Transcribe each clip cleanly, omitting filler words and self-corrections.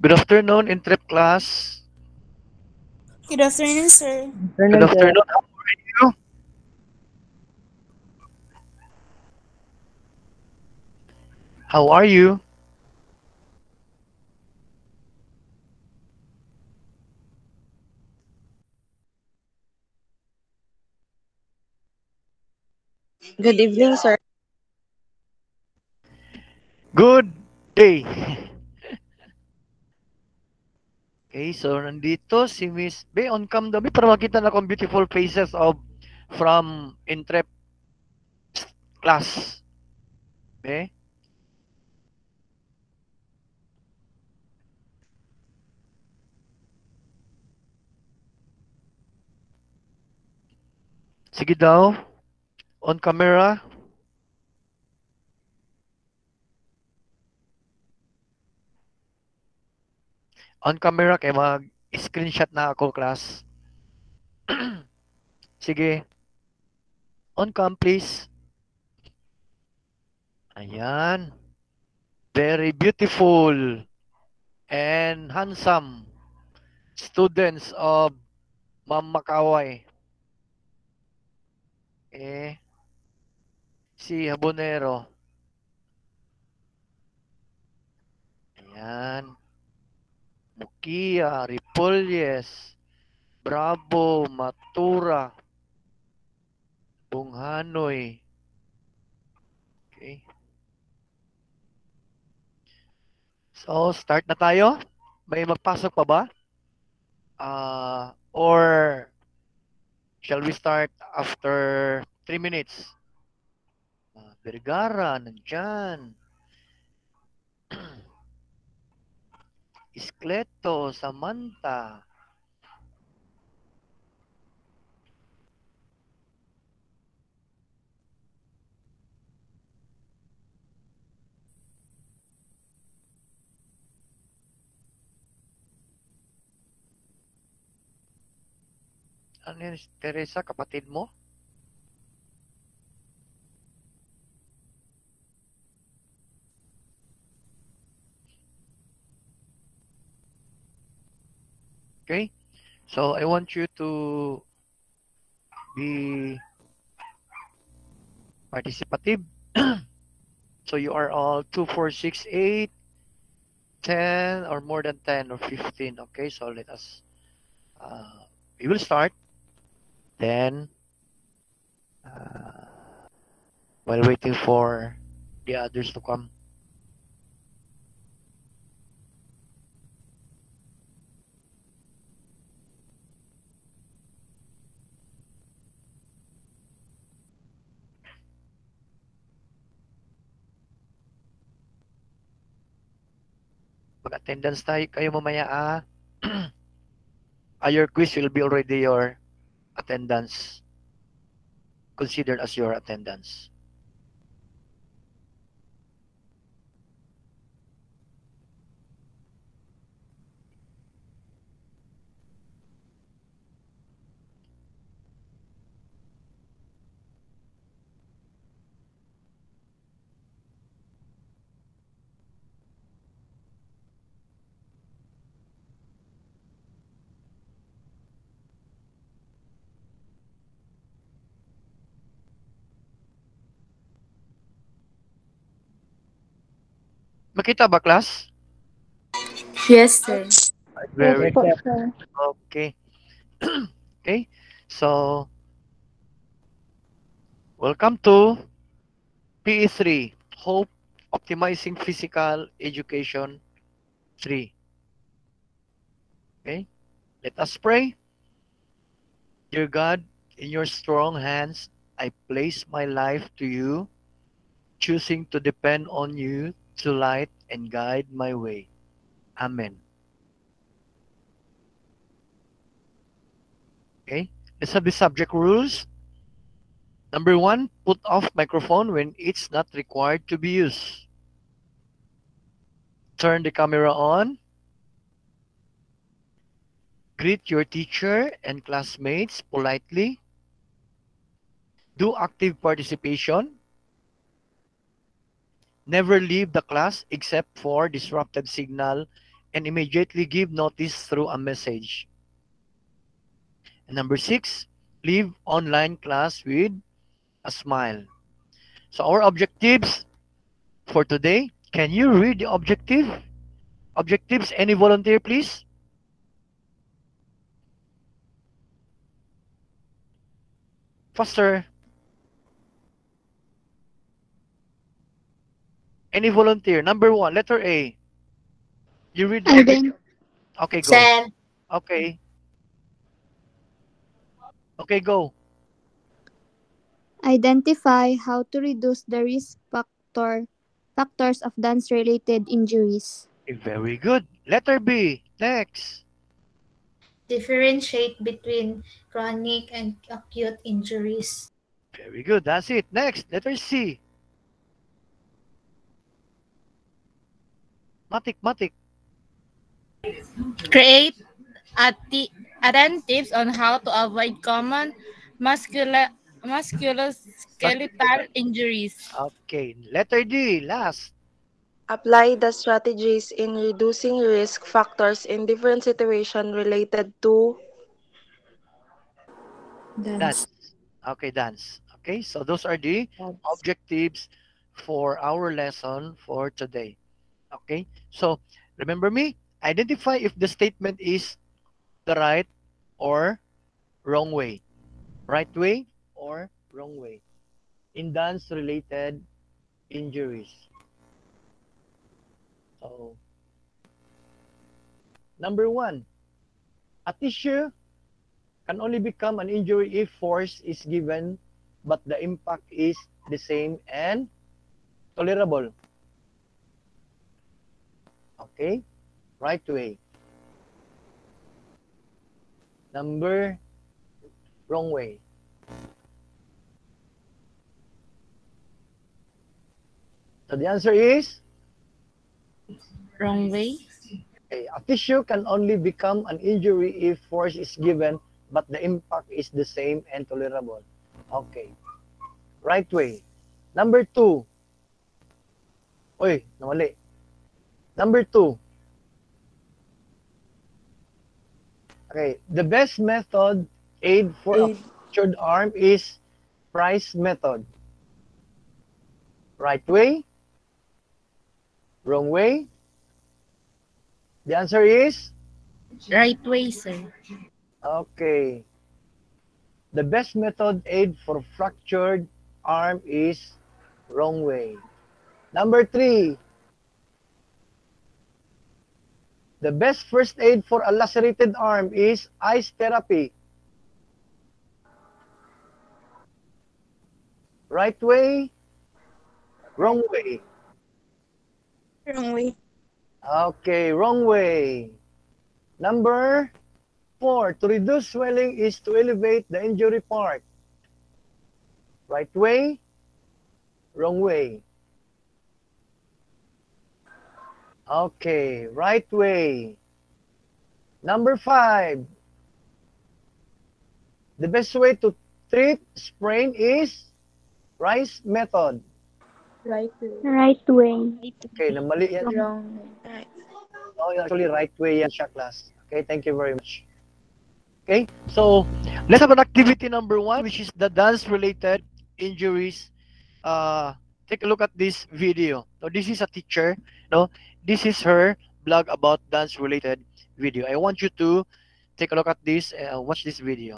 Good afternoon, Intrep class. Good afternoon, sir. Good Afternoon, sir. afternoon. How are you? How are you? Good evening, sir. Good day. Okay, so nandito si Miss Bay on cam dami para makita na kong beautiful faces of from Intrep class. Okay? Sige daw. On camera. On camera kay mag-screenshot na ako class. Sige. On cam please. Ayan. Very beautiful and handsome students of Ma'am Makaway. Eh, si Habonero. Ayan. Mukia, Ripolles, Bravo, Matura, Bunghanoy. Okay. So, start na tayo. May magpasok pa ba? Or shall we start after 3 minutes? Vergara, nandyan. Iskleto, Samantha. Ano yun, Teresa, kapatid mo? Okay? So, I want you to be participative. So, you are all 2, 4, 6, 8, 10, or more than 10 or 15. Okay? So, let us, we will start. Then, uh, while waiting for the others to come. Mag-attendance tayo kayo mamaya your quiz will be already your attendance. Considered as your attendance. Makita ba, class? Yes, sir. Yes, Very po, good. sir. Okay. Okay. So, welcome to PE3, Hope Optimizing Physical Education 3. Okay. Let us pray. Dear God, in your strong hands, I place my life to you, choosing to depend on you to light and guide my way. Amen. Okay. Let's have the subject rules. Number one, put off microphone when it's not required to be used. Turn the camera on. Greet your teacher and classmates politely. Do active participation. Never leave the class except for disrupted signal and immediately give notice through a message. And number 6, leave online class with a smile. So our objectives for today, can you read the objectives? Any volunteer, please? Faster. Any volunteer? Number 1, letter A. You read the objective. Okay, go. Sir. Okay. Okay, go. Identify how to reduce the factors of dance-related injuries. Very good. Letter B. Next. Differentiate between chronic and acute injuries. Very good. That's it. Next. Letter C. Matik. Create attentives on how to avoid common musculoskeletal injuries. Okay. Letter D. Last. Apply the strategies in reducing risk factors in different situations related to Dance. Okay, dance. Okay, so those are the objectives for our lesson for today. Okay, so remember me, identify if the statement is the right or wrong way. Right way or wrong way in dance-related injuries. So, number 1, a tissue can only become an injury if force is given but the impact is the same and tolerable. Okay, right way. Number wrong way. So the answer is Wrong way. okay, a tissue can only become an injury if force is given but the impact is the same and tolerable. Okay. Right way. Number 2. Oy, nawali. Number 2. Okay, the best method aid for a fractured arm is Price method. Right way? Wrong way? The answer is Right way, sir. okay. The best method aid for fractured arm is wrong way. Number 3. The best first aid for a lacerated arm is ice therapy. Right way? Wrong way? Wrong way. Okay, wrong way. Number 4. To reduce swelling is to elevate the injury part. Right way? Wrong way? Okay, right way. Number 5. The best way to treat sprain is Rice method. Right way. Right way. Okay, namali yan. Wrong way. Oh, actually, right way yan siya, class. Okay, thank you very much. Okay, so let's have an activity number 1, which is the dance-related injuries. Take a look at this video. So this is a teacher. No, this is her blog about dance-related video. I want you to take a look at this and watch this video.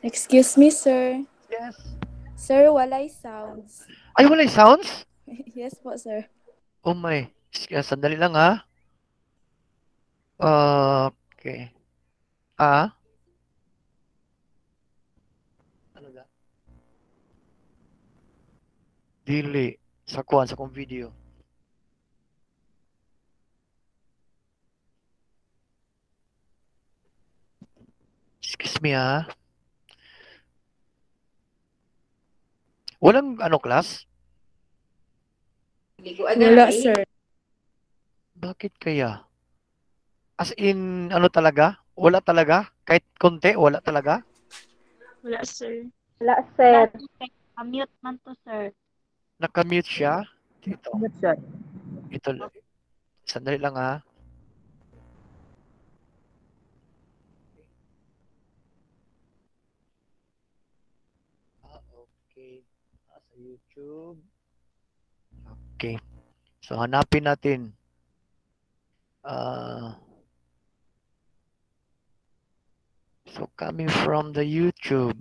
Excuse me, sir. Yes. Sir, walay sounds. Ay, wala yung sounds? Yes po, sir. Oh my. Sandali lang ha. Okay. Ano ba? Dili. Sa kong video. Excuse me ha. Walang class? Wala, sir. Bakit kaya? As in, talaga? Wala talaga? Kahit konti, wala talaga? Wala, sir. Wala, sir. Mute man to, sir. Nakamute siya? Ito. Sir. Ito. Sandali lang ha. Okay. Sa YouTube. Okay. So, hanapin natin. So, coming from the YouTube.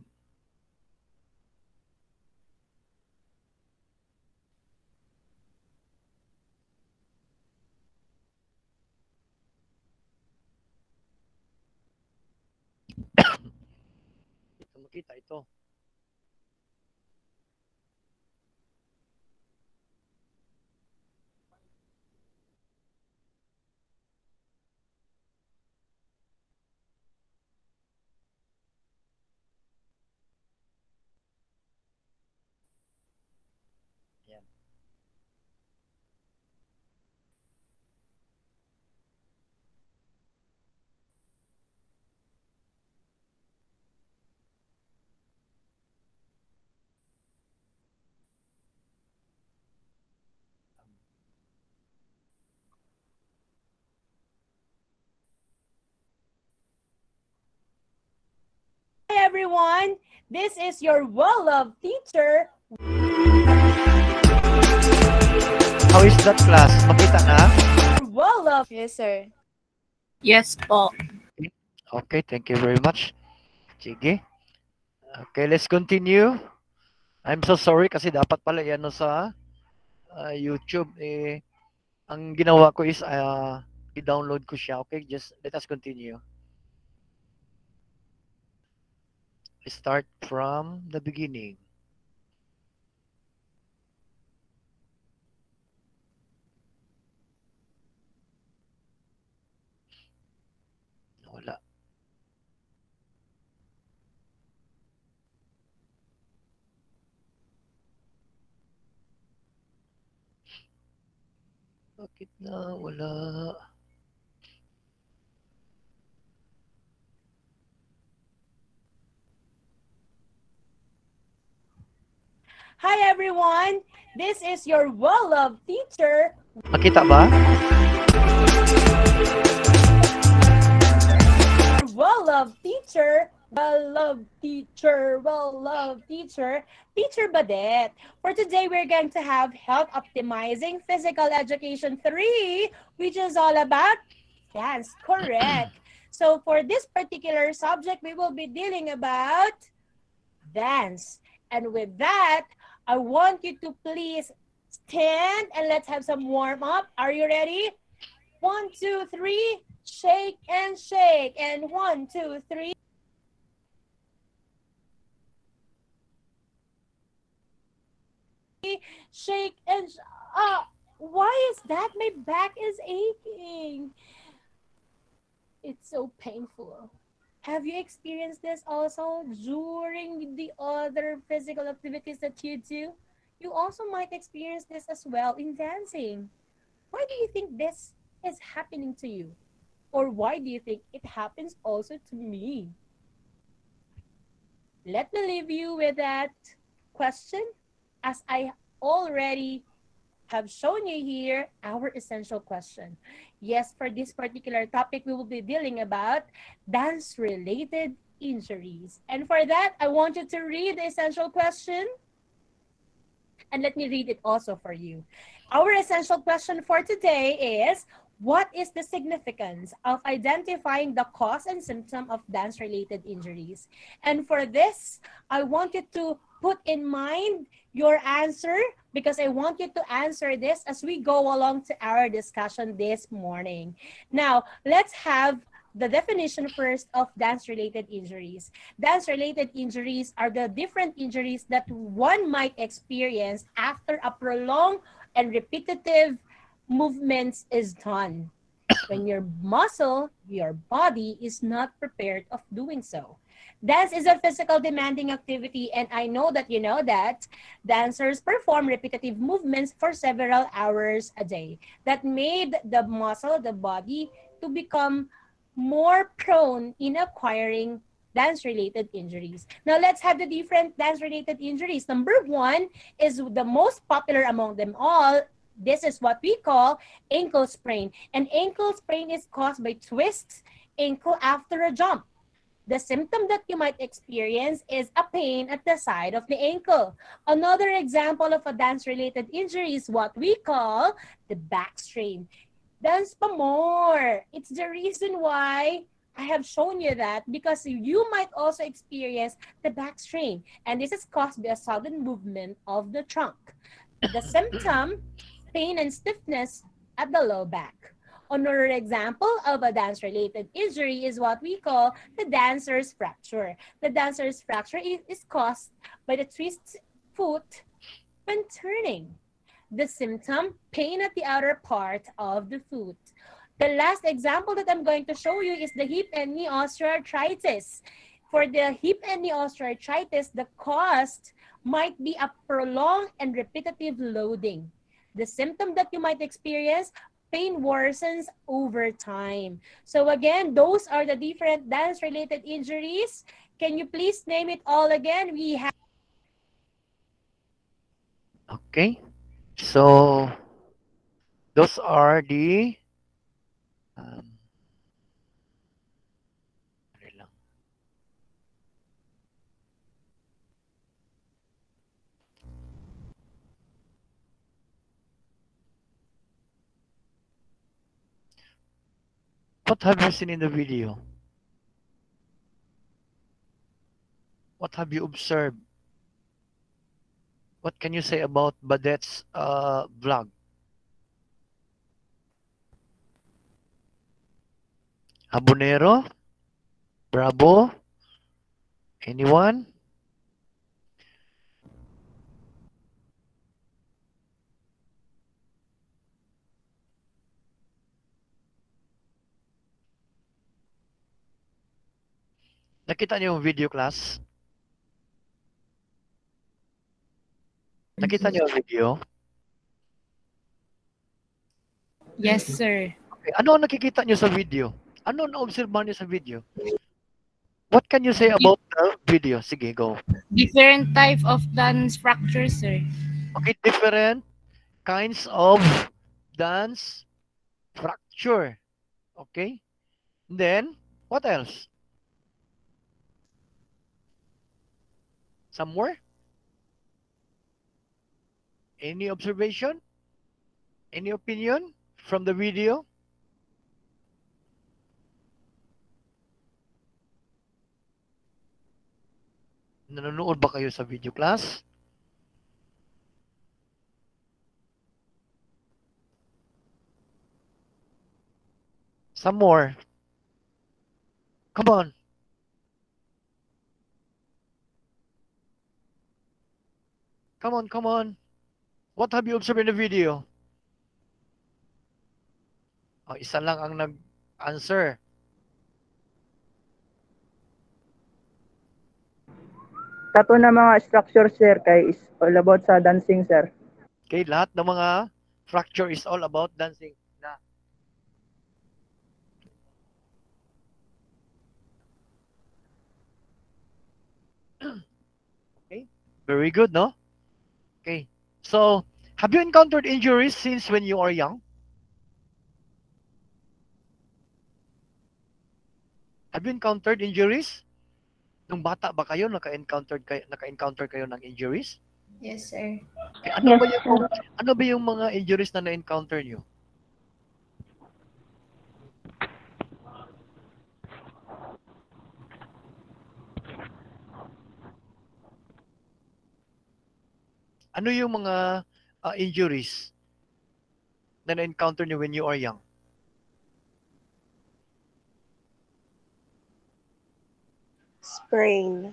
Ito makita ito. Yan. Hi everyone, this is your well-loved teacher. How is that class? Makita na? Well-loved. Yes, sir. Yes po. Okay, thank you very much. Sige. Okay, let's continue. I'm so sorry kasi dapat pala yan sa YouTube. Ang ginawa ko is i-download ko siya. Okay, just let us continue. Start from the beginning. Wala. Bakit na wala? Hi everyone, this is your well-loved teacher. Makita ba? Well-loved teacher. Well-loved teacher. Well-loved teacher. Teacher Badet. For today, we're going to have Health Optimizing Physical Education 3, which is all about dance. Correct. So for this particular subject, we will be dealing about dance. And with that, I want you to please stand and let's have some warm up. Are you ready? 1, 2, 3. Shake and shake. And 1, 2, 3. Shake and why is that? My back is aching. It's so painful. Have you experienced this also during the other physical activities that you do? You also might experience this as well in dancing. Why do you think this is happening to you? Or why do you think it happens also to me? Let me leave you with that question, as I already have shown you here our essential question. Yes, for this particular topic, we will be dealing about dance-related injuries. And for that, I want you to read the essential question. And let me read it also for you. Our essential question for today is, what is the significance of identifying the cause and symptom of dance-related injuries? And for this, I want you to put in mind your answer because I want you to answer this as we go along to our discussion this morning. Now, let's have the definition first of dance-related injuries. Dance-related injuries are the different injuries that one might experience after a prolonged and repetitive movements is done. When your muscle, your body is not prepared of doing so. Dance is a physical demanding activity, and I know that you know that dancers perform repetitive movements for several hours a day. That made the muscle, the body, to become more prone in acquiring dance-related injuries. Now, let's have the different dance-related injuries. Number one is the most popular among them all. This is what we call ankle sprain. An ankle sprain is caused by twists ankle after a jump. The symptom that you might experience is a pain at the side of the ankle. Another example of a dance-related injury is what we call the back strain. Dance pa more. It's the reason why I have shown you that, because you might also experience the back strain, and this is caused by a sudden movement of the trunk. The symptom, pain and stiffness at the low back. Another example of a dance-related injury is what we call the dancer's fracture. The dancer's fracture is caused by the twist foot when turning. The symptom, pain at the outer part of the foot. The last example that I'm going to show you is the hip and knee osteoarthritis. For the hip and knee osteoarthritis, the cause might be a prolonged and repetitive loading. The symptom that you might experience, pain worsens over time. So again, those are the different dance-related injuries. Can you please name it all again? We have... Okay. So, those are the sorry lang. What have you seen in the video? What have you observed? What can you say about Badet's vlog? Abonero? Bravo? Anyone? Nakita niyo yung video, class? Nakita niyo yung video? Yes, sir. Okay. Ano ang nakikita niyo sa video? Ano na-obserbahan niyo sa video? What can you say about the video? Sige, go. Different type of dance fracture, sir. Okay, different kinds of dance fracture. Okay? Then, what else? Some more? Any observation? Any opinion from the video? Nanonood ba kayo sa video, class? Some more. Come on. Come on, come on. What have you observed in the video? Oh, isa lang ang nag-answer. Tato na mga structure, sir, kay is all about sa dancing, sir. Okay, lahat ng mga fracture is all about dancing. Na. Okay, very good, no? Okay, so have you encountered injuries since when you are young? Have you encountered injuries? Nung bata ba kayo, naka-encounter kayo ng injuries? Yes, sir. Okay, ano ba yung mga injuries na na-encounter nyo? Ano yung mga injuries na na-encounter niyo when you are young? Sprain.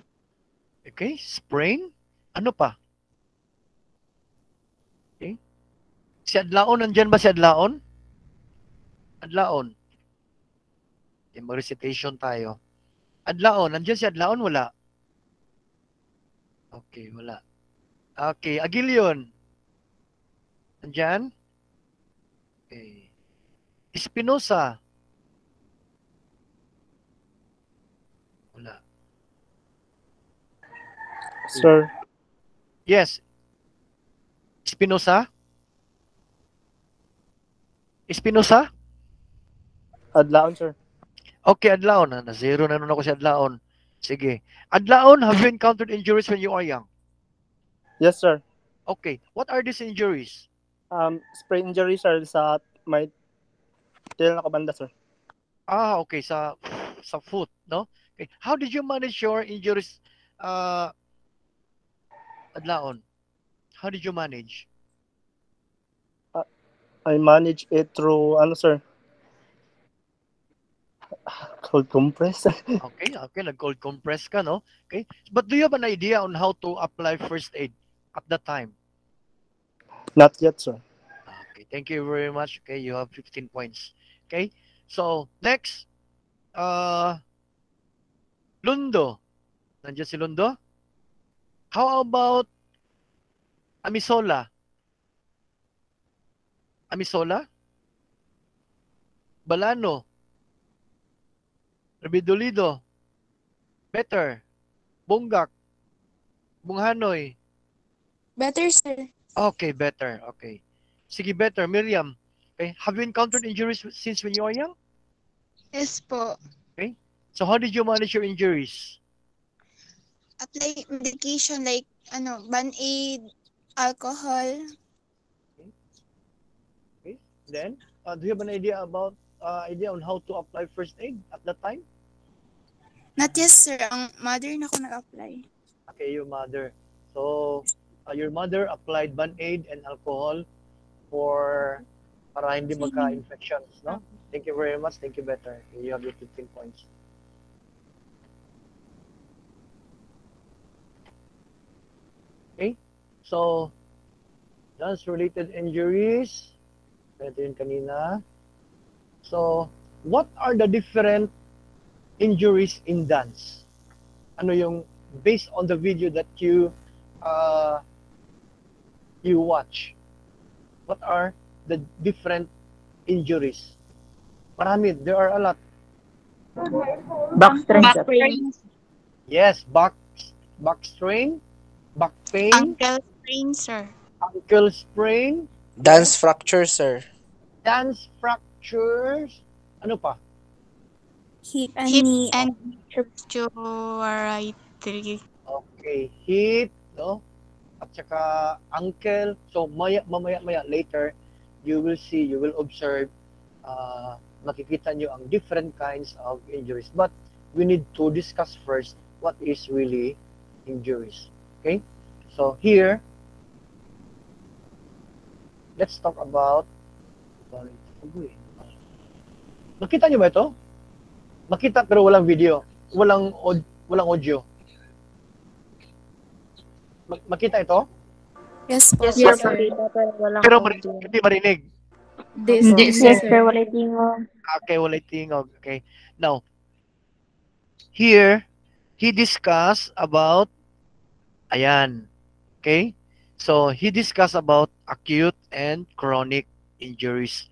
Okay, sprain. Ano pa? Okay. Si Adlaon, nandyan ba si Adlaon? Adlaon. Okay, mag-recitation tayo. Adlaon, nandyan si Adlaon? Wala. Okay, wala. Okay, Agilion. Nandyan? Okay. Espinosa. Wala. Sir, Yes. Espinosa? Espinosa? Adlaon, sir. Okay, Adlaon. Na-zero na nun ako si Adlaon. Sige. Adlaon, have you encountered injuries when you are young? Yes, sir. Okay. What are these injuries? Sprain injury, sir, sa may tail na kabanda, sir. Okay. Sa foot, no? Okay. How did you manage your injuries, Adlaon? How did you manage? I manage it through, sir, cold compress. Okay. Nag-cold compress ka, no? Okay. But do you have an idea on how to apply first aid at that time? Not yet, sir. Okay. Thank you very much. Okay. You have 15 points. Okay. So, next. Lundo. Nandiyan si Lundo? How about Amisola? Amisola? Balano? Rabidolido? Better? Bunggak? Bunghanoy? Better, sir. Okay, better. Okay. Sige, better. Miriam, okay. Have you encountered injuries since when you were young? Yes po. Okay. So how did you manage your injuries? Apply medication like Band-Aid, alcohol. Okay. Then, do you have an idea about on how to apply first aid at that time? Not yes, sir. Ang mother na ko nag-apply. Okay, your mother. So, your mother applied Band-Aid and alcohol para hindi magka-infections, no? Thank you very much. Thank you, better. You have your 15 points. Okay. So, dance-related injuries. Ito yun kanina. So, what are the different injuries in dance? Ano yung based on the video that you watch? What are the different injuries? Marami. There are a lot. Back strain, Back sir. sprain. Yes, back strain, back pain, Ankle sprain, sir. ankle sprain, Dance fracture, sir. dance fractures. Ano pa? Hip and osteoarthritis. Okay, hip, no? At saka ankle. So mamaya later, you will observe, makikita nyo ang different kinds of injuries. But we need to discuss first what is really injuries. Okay? So here, let's talk about, makita nyo ba ito? Makita pero walang video. Walang audio. Makita ito? Yes po. Yes, sir. Pero hindi marinig. Hindi, sir. Walay tingog. Okay, walay tingog. Okay. Now, here, he discussed about, ayan. Okay? So, he discussed about acute and chronic injuries.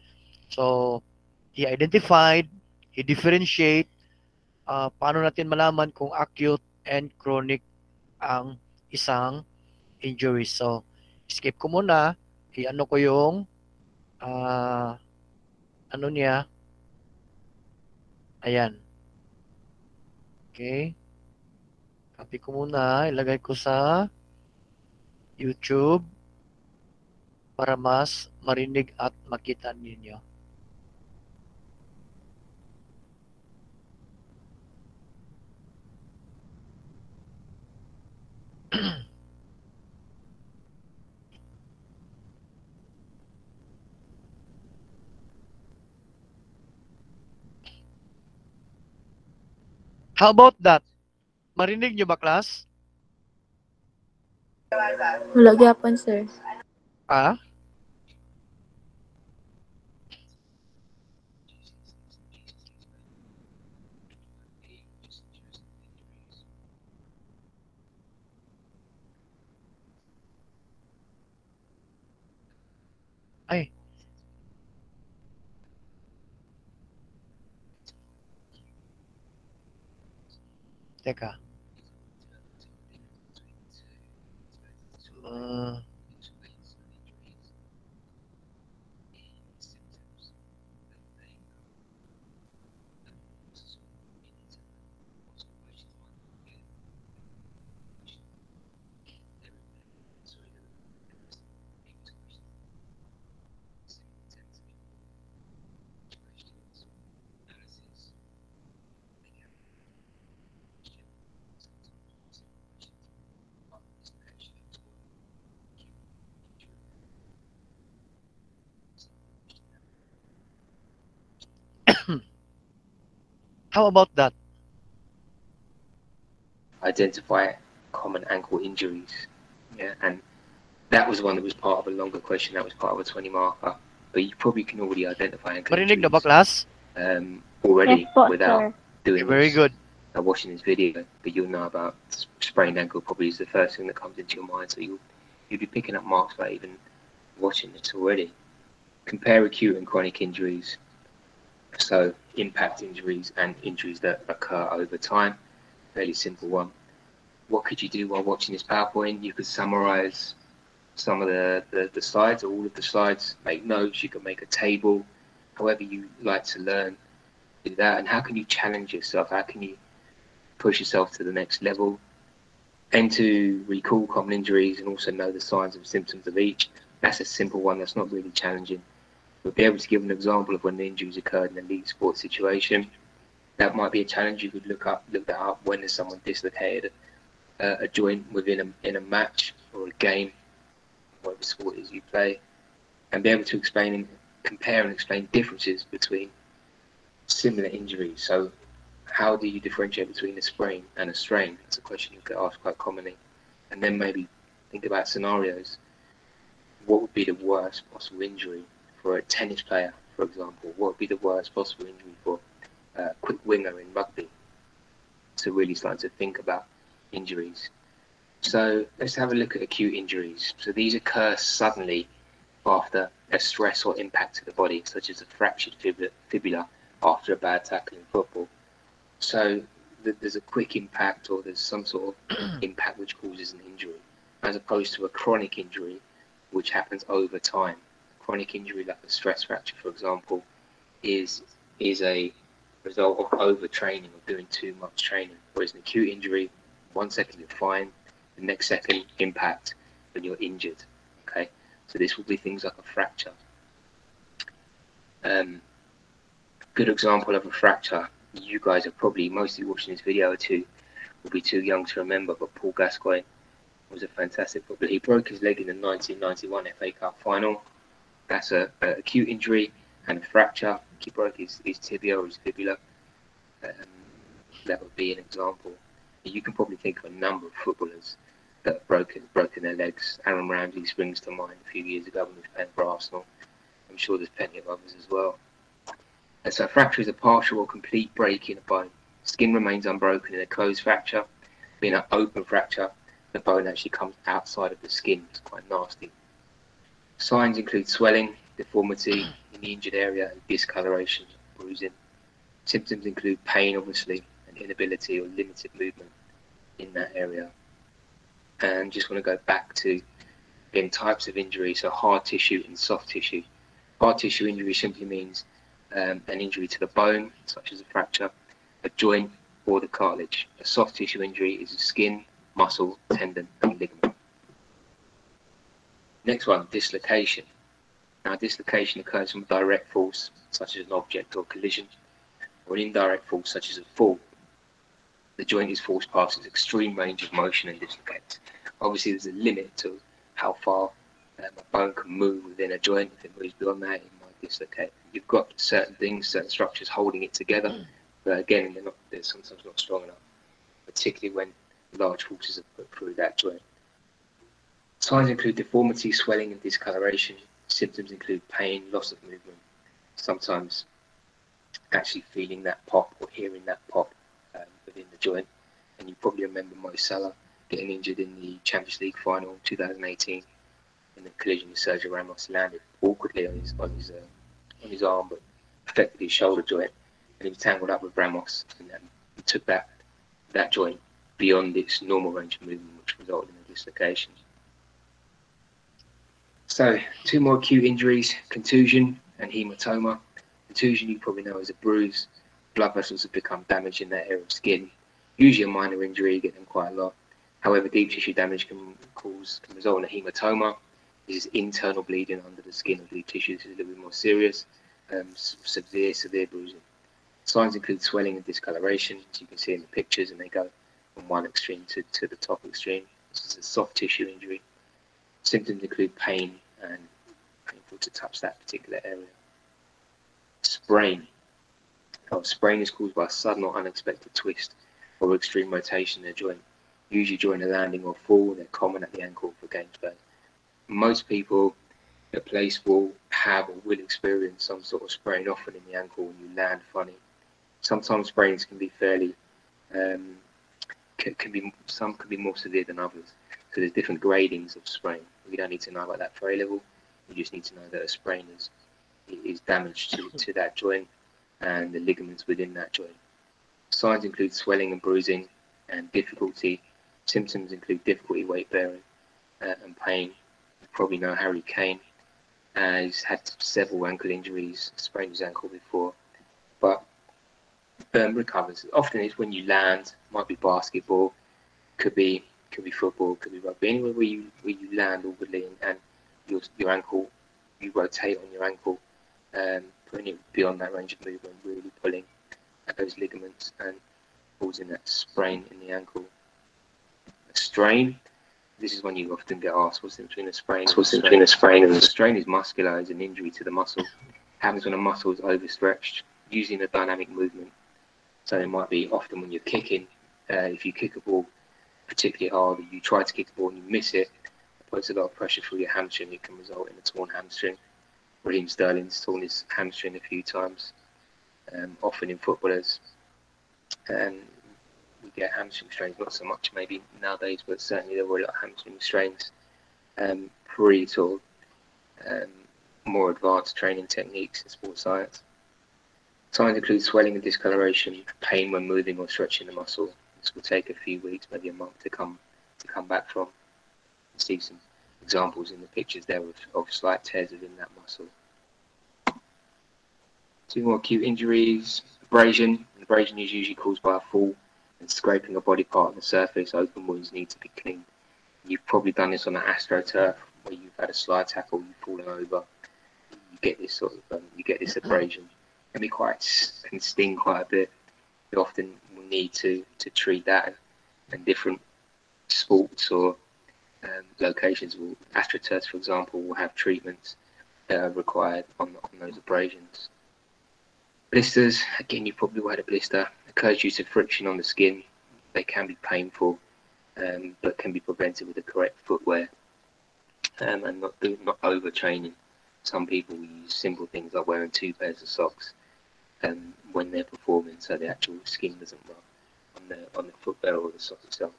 So, he identified, he differentiate, paano natin malaman kung acute and chronic ang isang injury. So, skip ko muna. I-ano ko yung ano niya. Ayan. Okay. Copy ko muna. Ilagay ko sa YouTube para mas marinig at makita ninyo. How about that? Marinig nyo ba, class? Wala gyapon, sir. Ah? Ay. Teka. How about that? Identify common ankle injuries. Yeah, and that was one that was part of a longer question. That was part of a 20 marker. But you probably can already identify ankle Marinig na injuries ba, class? already Yes po, without sir. doing Very this, good. watching this video. But you'll know about sprained ankle probably is the first thing that comes into your mind. So you'll be picking up marks by even watching this already. Compare acute and chronic injuries. So impact injuries and injuries that occur over time. Fairly simple one. What could you do while watching this PowerPoint? You could summarize some of the slides, or all of the slides, make notes, you can make a table, however you like to learn, do that. And how can you challenge yourself? How can you push yourself to the next level? Aim to recall common injuries and also know the signs and symptoms of each. That's a simple one, that's not really challenging. We'll be able to give an example of when the injuries occurred in a league sport situation. That might be a challenge. You could look that up. When has someone dislocated a joint within in a match or a game, whatever sport it is you play, and be able to compare and explain differences between similar injuries. So how do you differentiate between a sprain and a strain? That's a question you get asked quite commonly. And then maybe think about scenarios. What would be the worst possible injury for a tennis player, for example? What would be the worst possible injury for a quick winger in rugby? So really starting to think about injuries. So let's have a look at acute injuries. So these occur suddenly after a stress or impact to the body, such as a fractured fibula after a bad tackle in football. So there's a quick impact, or there's some sort of impact which causes an injury, as opposed to a chronic injury which happens over time. Chronic injury, like a stress fracture, for example, is a result of overtraining or doing too much training. Whereas an acute injury, 1 second you're fine, the next second impact when you're injured. Okay, so this will be things like a fracture. Good example of a fracture. You guys are probably, most of you watching this video will be too young to remember, but Paul Gascoigne was a fantastic footballer. He broke his leg in the 1991 FA Cup final. That's a acute injury and a fracture. He broke his tibia or his fibula. That would be an example. You can probably think of a number of footballers that have broken their legs. Aaron Ramsey springs to mind a few years ago when he was playing for Arsenal. I'm sure there's plenty of others as well. And so a fracture is a partial or complete break in a bone. Skin remains unbroken in a closed fracture. Being an open fracture, the bone actually comes outside of the skin. It's quite nasty. Signs include swelling, deformity in the injured area, and discoloration, bruising. Symptoms include pain, obviously, and inability or limited movement in that area. And just want to go back to, again, types of injury. So hard tissue and soft tissue. Hard tissue injury simply means an injury to the bone, such as a fracture, a joint, or the cartilage. A soft tissue injury is a skin, muscle, tendon, and ligament. Next one, dislocation. Now, dislocation occurs from direct force, such as an object or collision, or an indirect force, such as a fall. The joint is forced past its extreme range of motion and dislocates. Obviously, there's a limit to how far a bone can move within a joint. If it moves beyond that, it might dislocate. You've got certain things, certain structures holding it together, but again, they're sometimes not strong enough, particularly when large forces are put through that joint. Signs include deformity, swelling, and discoloration. Symptoms include pain, loss of movement, sometimes actually feeling that pop or hearing that pop within the joint. And you probably remember Mo Salah getting injured in the Champions League final 2018 in the collision with Sergio Ramos. Landed awkwardly on his arm, but affected his shoulder joint, and he was tangled up with Ramos, and he took that joint beyond its normal range of movement, which resulted in a dislocation. So, two more acute injuries: contusion and hematoma. Contusion, you probably know, is a bruise. Blood vessels have become damaged in that area of skin. Usually a minor injury, you get them quite a lot. However, deep tissue damage can result in a hematoma. This is internal bleeding under the skin of deep tissue. This is a little bit more serious. Severe bruising. Signs include swelling and discoloration, as you can see in the pictures, and they go from one extreme to the top extreme. This is a soft tissue injury. Symptoms include pain and painful to touch that particular area. Sprain. Sprain is caused by a sudden or unexpected twist or extreme rotation in the joint, usually during a landing or fall. They're common at the ankle for game play. Most people that play sport have or will experience some sort of sprain, often in the ankle when you land funny. Sometimes sprains can be fairly, some can be more severe than others. So there's different gradings of sprain. We don't need to know about that for A level. You just need to know that a sprain is damage to that joint and the ligaments within that joint. Signs include swelling and bruising and difficulty. Symptoms include difficulty weight bearing and pain. You probably know Harry Kane. He's had several ankle injuries, sprained his ankle before, but recovers. Often it's when you land, might be basketball, could be football, could be rugby, anywhere where you land awkwardly and your ankle, you rotate on your ankle, putting it beyond that range of movement, really pulling at those ligaments and causing that sprain in the ankle. A strain. This is when you often get asked, what's the difference between a sprain and a strain? A strain is muscular, is an injury to the muscle. It happens when a muscle is overstretched, using a dynamic movement. So it might be often when you're kicking, if you kick a ball particularly hard, you try to kick the ball and you miss it, it puts a lot of pressure through your hamstring. It can result in a torn hamstring. Raheem Sterling's torn his hamstring a few times, often in footballers. We get hamstring strains, not so much maybe nowadays, but certainly there were a lot of hamstring strains pre sort of more advanced training techniques in sports science. Signs include swelling and discoloration, pain when moving or stretching the muscle. This will take a few weeks, maybe a month to come back from. You see some examples in the pictures there of slight tears within that muscle. Two more acute injuries. Abrasion. Abrasion is usually caused by a fall and scraping a body part on the surface. Open wounds need to be cleaned. You've probably done this on an AstroTurf where you've had a slide tackle, you've fallen over. You get this sort of abrasion. Can sting quite a bit. You often will need to treat that, and different sports or locations will, AstroTurfs for example, will have treatments that are required on those abrasions. Blisters, again, you probably will have a blister. Occurs due to friction on the skin. They can be painful, but can be prevented with the correct footwear and not overtraining. Some people use simple things like wearing 2 pairs of socks when they're performing, so the actual skin doesn't run on the footwear or the sock itself.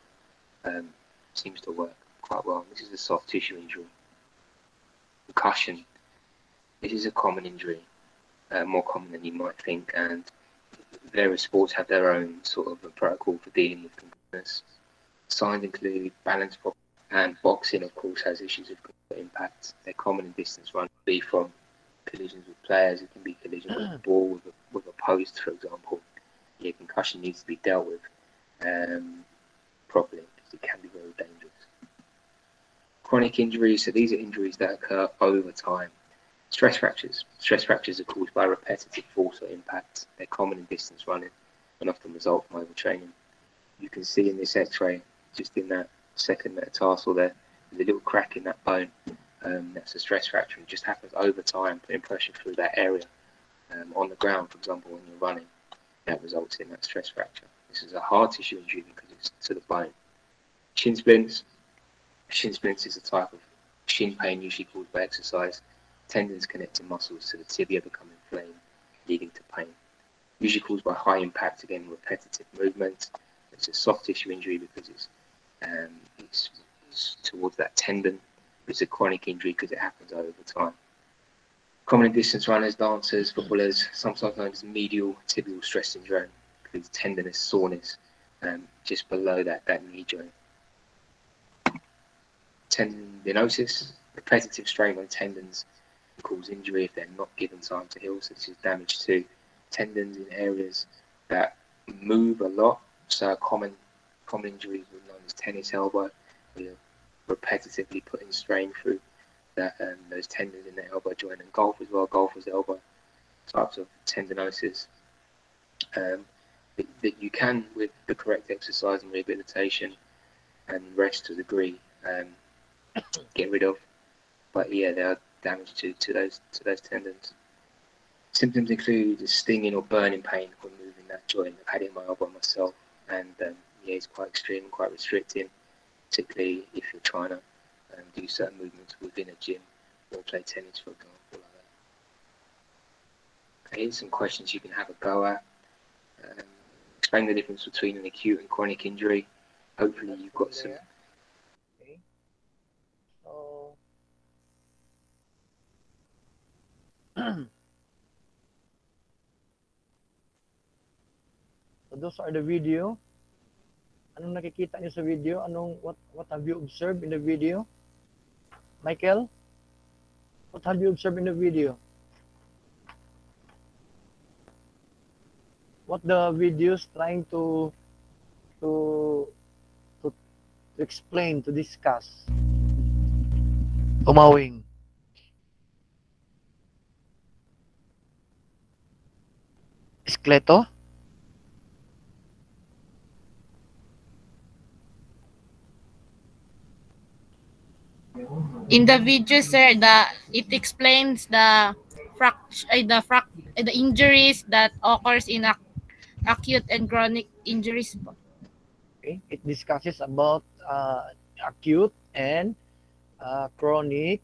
Seems to work quite well. This is a soft tissue injury. Concussion. This is a common injury, more common than you might think, and various sports have their own sort of protocol for dealing with concussions. Signs include balance problems, and boxing, of course, has issues with impact. They're common in distance run. It can be from collisions with players, it can be collisions with a ball, with a post, for example. Yeah, concussion needs to be dealt with properly because it can be very dangerous. Chronic injuries, so these are injuries that occur over time. Stress fractures. Stress fractures are caused by repetitive force or impact. They're common in distance running and often result from overtraining. You can see in this X-ray, just in that second metatarsal there's a little crack in that bone. That's a stress fracture. It just happens over time, putting pressure through that area on the ground, for example, when you're running. that results in that stress fracture. This is a hard tissue injury because it's to the bone. Shin splints. Shin splints is a type of shin pain usually caused by exercise. Tendons connecting muscles to the tibia become inflamed, leading to pain. Usually caused by high impact, again, repetitive movement. It's a soft tissue injury because it's towards that tendon. It's a chronic injury because it happens over time. Common in distance runners, dancers, footballers, sometimes known as medial tibial stress syndrome, includes tenderness, soreness, just below that knee joint. Tendinosis, repetitive strain on tendons can cause injury if they're not given time to heal. So this is damage to tendons in areas that move a lot. So common injuries known as tennis elbow, where you're repetitively putting strain through that those tendons in the elbow joint, and golf as well, golfer's elbow, types of tendinosis that you can, with the correct exercise and rehabilitation and rest to a degree, get rid of. But yeah, there are damage to those tendons. Symptoms include stinging or burning pain when moving that joint. I've had it in my elbow myself, and yeah, it's quite extreme, quite restricting, particularly if you're trying to do certain movements within a gym or play tennis, for example, like that. Okay, some questions you can have a go at. Explain the difference between an acute and chronic injury. Hopefully you've got some. Okay. So those are the video. Anong nakikita niyo sa video? What have you observed in the video? Michael? What have you observed in the video? What the videos trying to explain, to discuss? Umawing. Skeleto? In the video, sir, it explains the injuries that occurs in acute and chronic injuries. Okay. It discusses about acute and chronic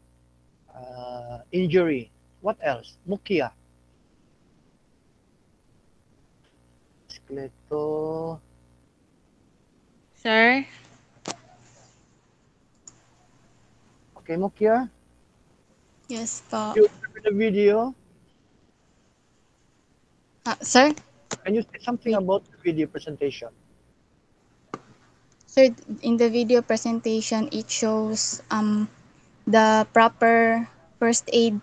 injury. What else? Mukia. Skeleto. Sir? Okay, Mukia? Yes po. You observe the video? Sir? Can you say something about the video presentation? Sir, in the video presentation, it shows the proper first aid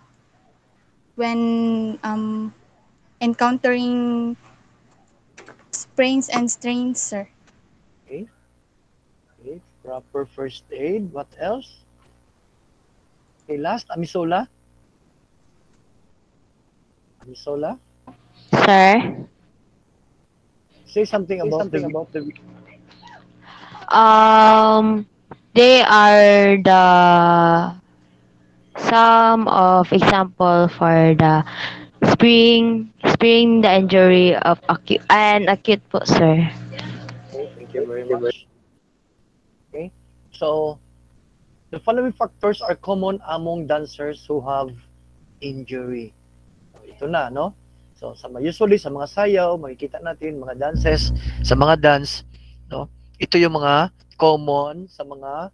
when encountering sprains and strains, sir. Okay. Okay. Proper first aid. What else? Okay, last, Amisola. Amisola? Sir? Say something about the They are some of example for the spring the injury of acute po, sir. Okay, thank you very much. Okay, so the following factors are common among dancers who have injury. So, ito na, no? So usually sa mga sayaw, makikita natin mga dances, sa mga dance, no? Ito yung mga common sa mga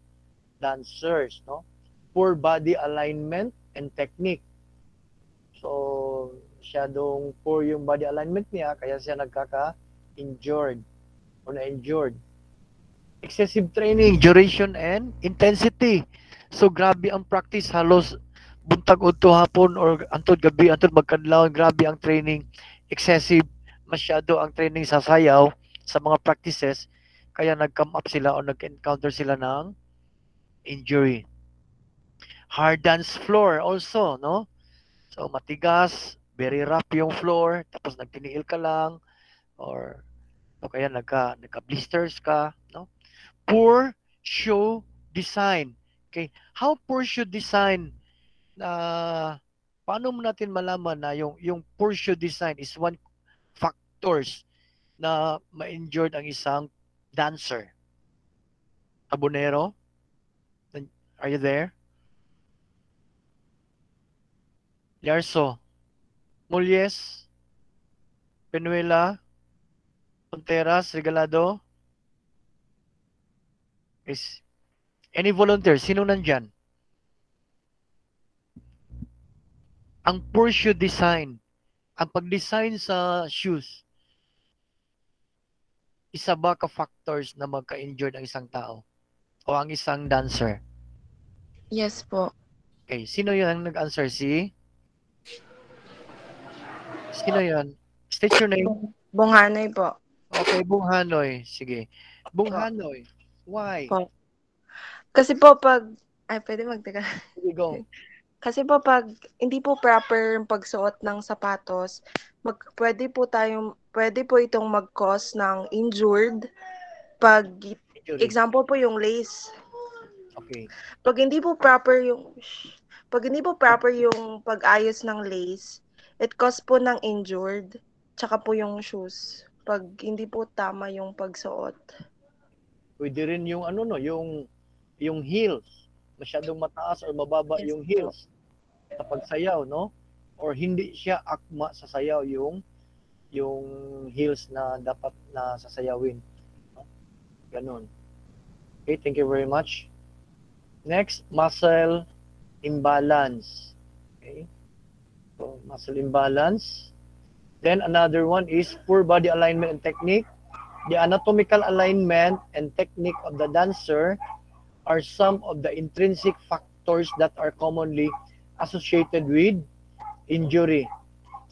dancers, no? Poor body alignment and technique. So masyadong poor yung body alignment niya, kaya siya nagkaka-injured or na-injured. Excessive training, duration and intensity. So grabe ang practice, halos buntag udto hapon or antod gabi, antod magkadlaw, grabe ang training. Excessive masyado ang training sa sayaw, sa mga practices, kaya nag-come up sila o nag-encounter sila ng injury. Hard dance floor also, no? So matigas, very rough yung floor, tapos nagtiniil ka lang, or o kaya nagka-blisters ka, no? Poor show design. Okay, how poor show design? Paano mo natin malaman na yung poor show design is one factors na ma-injured ang isang dancer? Abonero? Are you there? Yarso? Mulyes? Penuela? Ponteras? Regalado? Is any volunteer? Sino nandyan? Ang poor shoe design. Ang pag-design sa shoes, isa ba ka-factors na magka-injured ang isang tao? O ang isang dancer? Yes po. Okay, sino yun ang nag-answer? Sino yun? State your name. Bunghanoy po. Okay, Bunghanoy. Sige. Bunghanoy. Why? Po. Kasi po pag... Ay, pwede magteka. Sige, go. Kasi po pag hindi po proper yung pagsuot ng sapatos, pwede po itong mag-cause ng injured pag example po yung lace. Okay. Pag hindi po proper yung pag-ayos ng lace, it cause po ng injured, tsaka po yung shoes pag hindi po tama yung pagsuot. Pwede rin yung yung heels. Masyadong mataas or mababa yung heels sa pagsayaw, no? Or hindi siya akma sa sayaw yung heels na dapat na sasayawin. No? Ganon. Okay, thank you very much. Next, muscle imbalance. Okay. So, muscle imbalance. Then another one is poor body alignment and technique. The anatomical alignment and technique of the dancer are some of the intrinsic factors that are commonly associated with injury.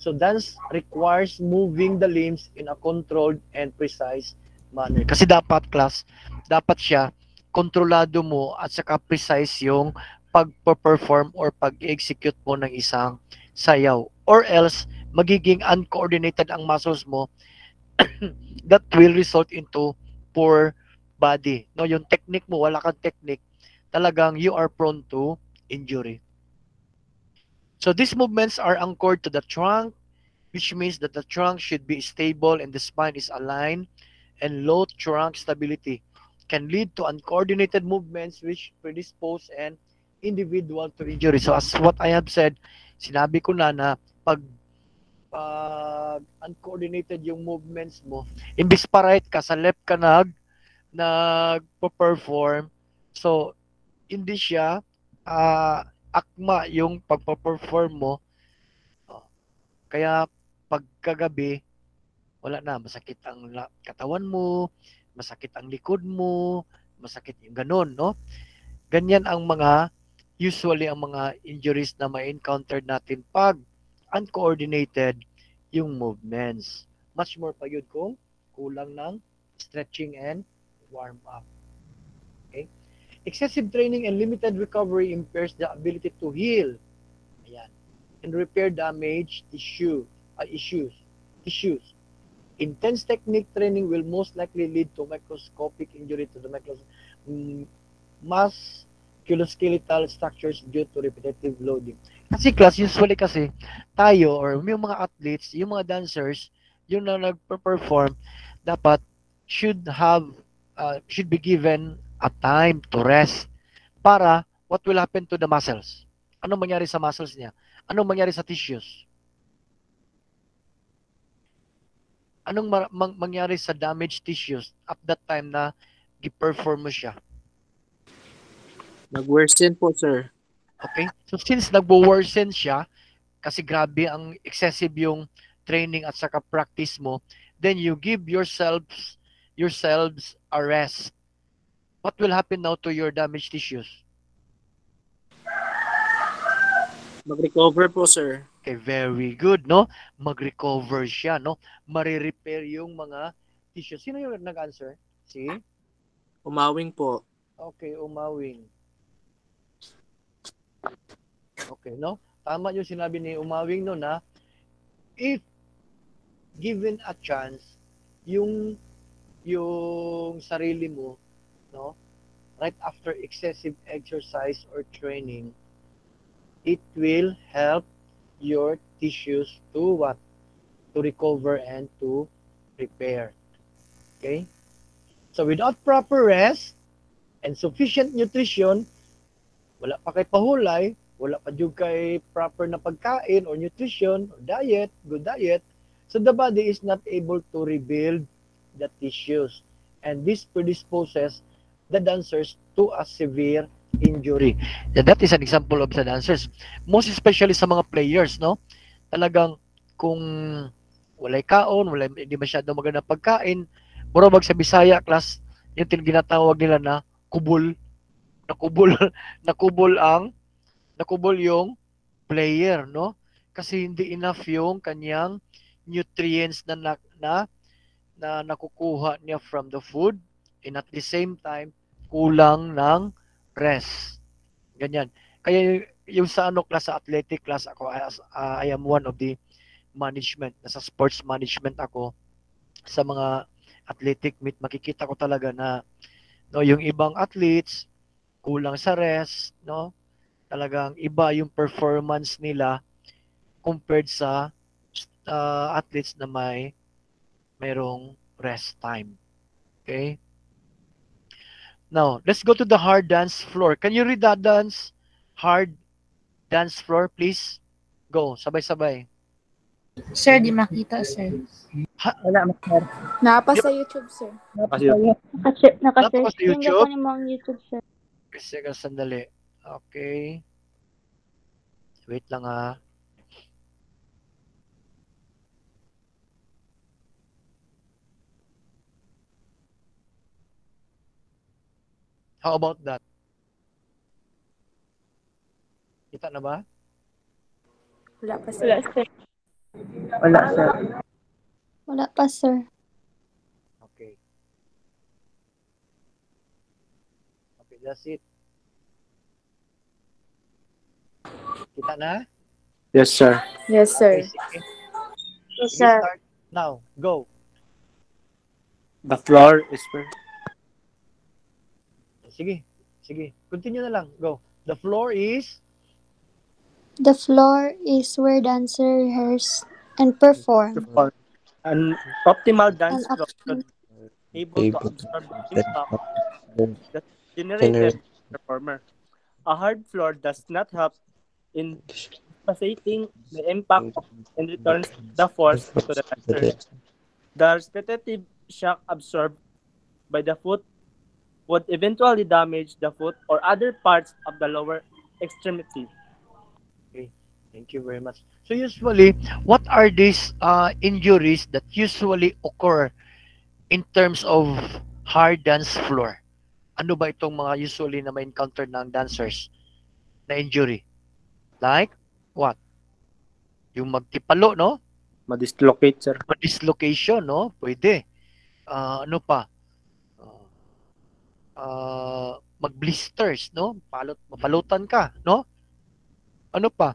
So dance requires moving the limbs in a controlled and precise manner. Kasi dapat siya kontrolado mo at saka precise yung pag-perform or pag-execute mo ng isang sayaw. Or else, magiging uncoordinated ang muscles mo that will result into poor body. No, yung technique mo, wala kang technique, talagang you are prone to injury. So these movements are anchored to the trunk, which means that the trunk should be stable and the spine is aligned, and low trunk stability can lead to uncoordinated movements which predispose an individual to injury. So as what I have said, sinabi ko na pag uncoordinated yung movements mo, imbis pa right ka, sa left ka nagpo-perform. So, hindi siya akma yung pagpo-perform mo. Kaya pagkagabi, wala na, masakit ang katawan mo, masakit ang likod mo, masakit yung ganun, no? Ganyan ang usually ang mga injuries na ma-encounter natin pag uncoordinated yung movements. Much more pa yun kung kulang ng stretching and warm up. Okay? Excessive training and limited recovery impairs the ability to heal and repair damaged tissues. Intense technique training will most likely lead to microscopic injury to the musculoskeletal structures due to repetitive loading. Kasi usually tayo or yung mga athletes, yung mga dancers, yung na nagpe-perform, dapat should be given a time to rest para what will happen to the muscles? Anong mangyari sa muscles niya? Anong mangyari sa tissues? Anong mangyari sa damaged tissues at that time na gi-perform mo siya? Nag-worsen po, sir. Okay? So since nagwo-worsen siya, kasi grabe ang excessive yung training at saka practice mo, then you give yourselves a rest. What will happen now to your damaged tissues? Mag-recover po, sir. Okay, very good, no? Mag-recover siya, no? Mare-repair yung mga tissues. Sino yung nag-answer? Si? Umawing po. Okay, umawing. Okay, no? Tama yung sinabi ni Umawing no na if given a chance yung sarili mo, no? Right after excessive exercise or training, it will help your tissues to what? To recover and to repair. Okay? So without proper rest and sufficient nutrition, wala pa kay pahulay, wala pa jud kay proper na pagkain or nutrition or diet, good diet, so the body is not able to rebuild the tissues. And this predisposes the dancers to a severe injury. And that is an example of the dancers. Most especially sa mga players, no? Talagang kung walay kaon, walay hindi masyado maganda pagkain, murag sa Bisaya class, yung ginatawag nila na kubol, nakubol nakubol yung player, no? Kasi hindi enough yung kanyang nutrients na nakukuha niya from the food, and at the same time kulang ng rest. Ganyan. Kaya yung sa class, sa athletic class ako, I am one of the management, nasa sports management ako. Sa mga athletic meet, makikita ko talaga na no, yung ibang athletes kulang sa rest, no? Talagang iba yung performance nila compared sa athletes na mayroong rest time. Okay? Now, let's go to the hard dance floor. Can you read that dance? Hard dance floor, please. Go, sabay-sabay. Sir, di makita, sir. Wala, sir. Napa sa YouTube, sir. Naka-share Napa sa screen YouTube? ko ni mga YouTube, sir. Kasi sandali. Okay. Wait lang ha. How about that? Kita na ba? Wala pa, sir. Wala, sir. Wala pa, sir. Okay. Okay, that's it. Kita na? Yes, sir. Yes, sir. Okay, sige. Yes, Sige, sir. start now. Go. The floor is where? Sige. Sige. Continue na lang. Go. The floor is The floor is where dancer rehearse and perform. An optimal dance An floor should be able to absorb impact that generated by the performer. A hard floor does not help in facilitating the impact and returns the force to the dancer. The repetitive shock absorbed by the foot would eventually damage the foot or other parts of the lower extremity. okay. Thank you very much. So usually, what are these injuries that usually occur in terms of hard dance floor? Ano ba itong mga usually na may encounter ng dancers na injury? Like what? Yung magtipalo, no? Ma-dislocate, sir. Dislocation, no? Pwede. Ano pa? Mag-blisters, no? Mapalutan ka, no? Ano pa?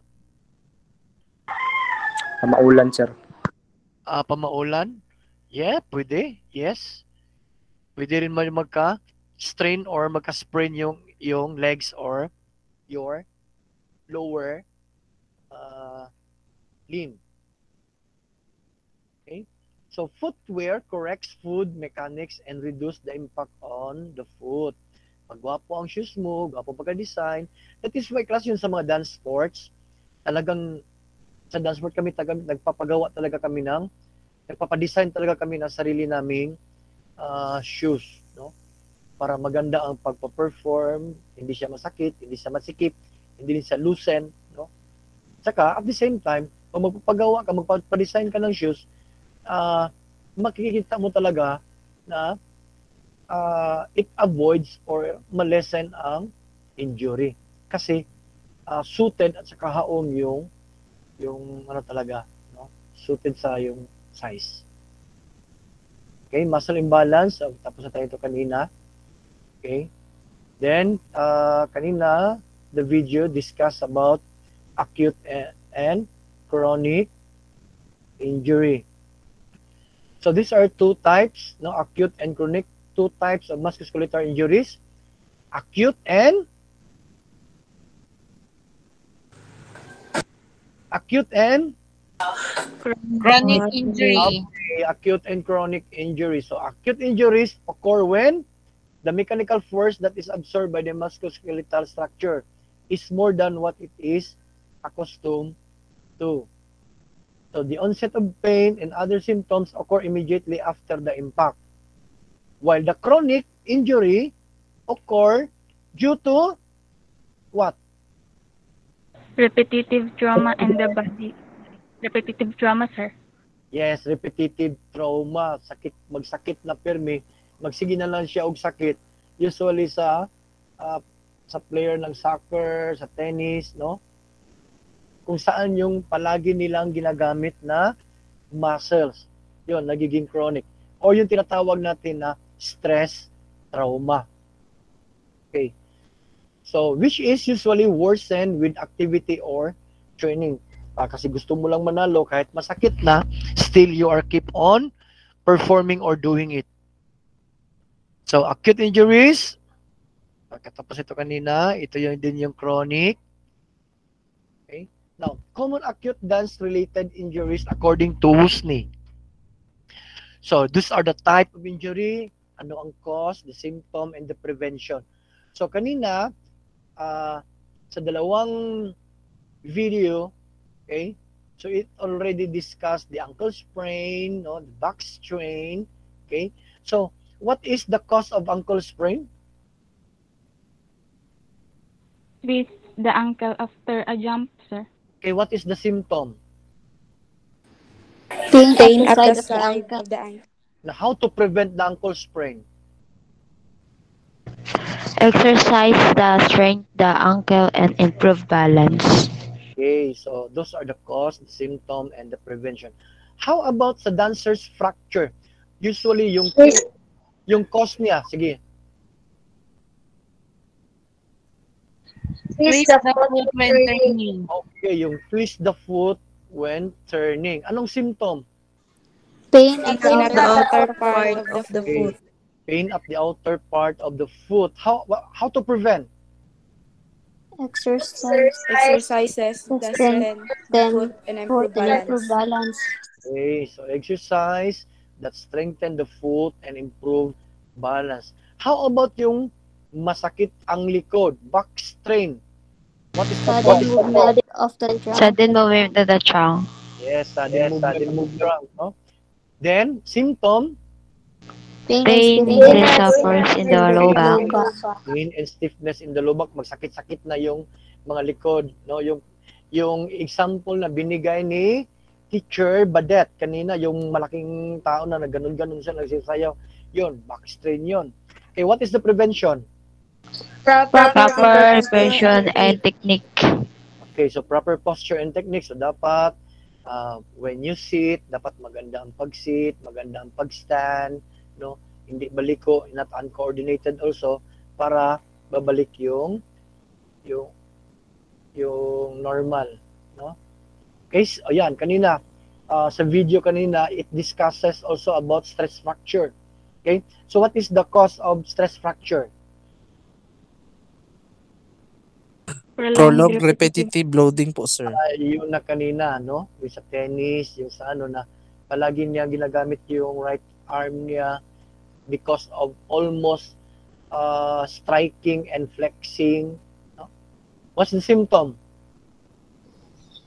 Maulan, sir. Pamaulan? Yeah, pwede. Yes. Pwede rin magka-strain or magka-sprain yung legs or your lower limb. Okay? So footwear corrects foot mechanics and reduce the impact on the foot. Pag gwapo ang shoes mo, gwapo pagka-design, that is why class yun sa mga dance sports, talagang sa dance sport kami nagpapadesign talaga kami ng sarili naming shoes, no? Para maganda ang pagpa-perform, hindi siya masakit, hindi siya masikip, hindi siya loosen, no? Saka at the same time, kung magpapadesign ka ng shoes, makikita mo talaga na it avoids or malesen ang injury kasi suited at saka haong yung ano talaga, no? Suited sa yung size. Okay, muscle imbalance, tapos na tayo ito kanina. Okay, then kanina the video discussed about acute and chronic injury. So these are two types, no? Acute and chronic, two types of musculoskeletal injuries. Acute and Chronic injury. Okay, acute and chronic injury. So acute injuries occur when the mechanical force that is absorbed by the musculoskeletal structure is more than what it is accustomed to. So the onset of pain and other symptoms occur immediately after the impact. While the chronic injury occur due to what? Repetitive trauma in the body. Repetitive trauma, sir. Yes, repetitive trauma, magsakit na pirmi, magsige na lang siya og sakit. Usually sa player ng soccer, sa tennis, no? Kung saan yung palagi nilang ginagamit na muscles. Yun, nagiging chronic. O yung tinatawag natin na stress trauma. Okay. So, which is usually worsened with activity or training. Kasi gusto mo lang manalo kahit masakit na, still you are keep on performing or doing it. So, acute injuries, katapos ito kanina, ito yung din yung chronic. Okay. Now, common acute dance-related injuries according to WUSNI. So, these are the type of injury, ano ang cause, the symptom, and the prevention. So, kanina, sa dalawang video, okay, so it already discussed the ankle sprain, no, the back strain, okay. So, what is the cause of ankle sprain? Twist the ankle after a jump, sir. Okay, what is the symptom? Pain at the side of the ankle. Now, how to prevent the ankle sprain? Exercise the strength, the ankle, and improve balance. Okay, so those are the cause, the symptom, and the prevention. How about sa dancer's fracture? Usually, yung cause niya, sige. Twist the foot when turning. Okay, yung twist the foot when turning. Anong symptom? Pain at the outer part of the foot. Pain up the outer part of the foot. How to prevent? Exercises that strengthen the foot and improve balance. Okay, so exercise that strengthen the foot and improve balance. How about yung masakit ang likod, back strain? What is the Sudden movement of the trunk. Sudden movement of the trunk. Yes, sudden movement trunk. No? Then, symptom? Pain and suffers in the low back. Pain and stiffness in the low back. Magsakit-sakit na yung mga likod. No? Yung example na binigay ni Teacher Badet kanina, yung malaking tao na nagganon-ganon siya, nagsisayaw. Yun, back strain yun. Okay, what is the prevention? Proper preparation and technique. Okay, so proper posture and technique. So dapat when you sit, dapat maganda ang pag-sit, maganda ang pag-stand, no? Hindi baliko, not uncoordinated also, para babalik yung normal, no? Okay, so, ayan, kanina sa video kanina, it discusses also about stress fracture. Okay? So what is the cause of stress fracture? Prolonged repetitive loading po, sir. Yung na kanina, no? Yung sa tennis, yung sa ano na palagi niya ginagamit yung right arm niya because of almost striking and flexing. No? What's the symptom?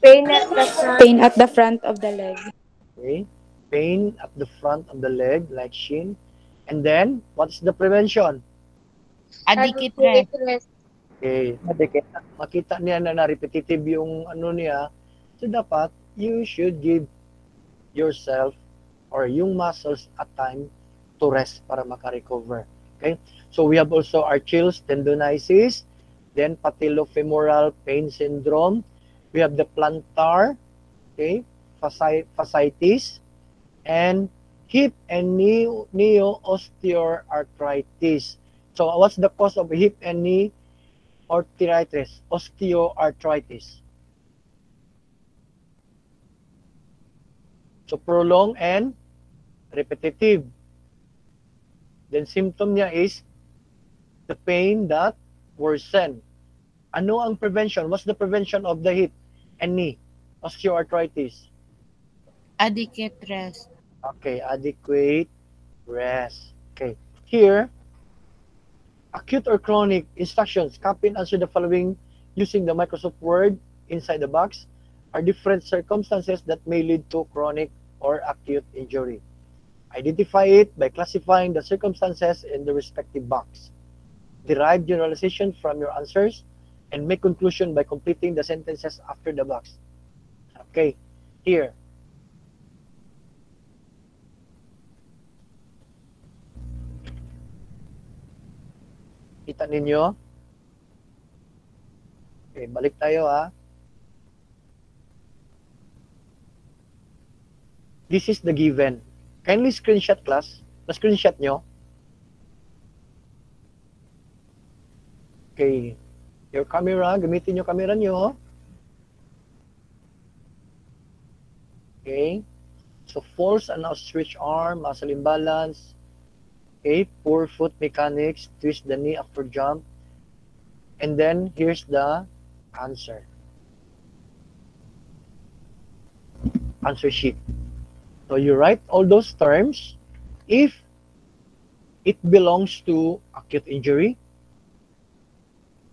Pain at the front of the leg. Okay. Pain at the front of the leg, like shin. And then, what's the prevention? Addicted rest. Okay. Makita niya na repetitive yung ano niya. So, dapat, you should give yourself or yung muscles a time to rest para makarecover. Okay? So, we have also Achilles tendonitis, then patellofemoral pain syndrome. We have the plantar, okay, fasciitis, and hip and knee osteoarthritis. So, what's the cause of hip and knee osteoarthritis? So, prolonged and repetitive. Then, symptom niya is the pain that worsen. Ano ang prevention? What's the prevention of the hip and knee osteoarthritis? Adequate rest. Okay, adequate rest. Okay, here, acute or chronic instructions. Copy and answer the following using the Microsoft Word inside the box are different circumstances that may lead to chronic or acute injury. Identify it by classifying the circumstances in the respective box. Derive generalization from your answers and make conclusion by completing the sentences after the box. Okay, here. Kita ninyo? Okay, balik tayo ha. This is the given. Kindly screenshot class. Na-screenshot nyo. Okay. Your camera, gamitin yung camera nyo. Okay. So force and outstretch arm, muscle imbalance. Okay, poor foot mechanics, twist the knee after jump. And then here's the answer. Answer sheet. So you write all those terms if it belongs to acute injury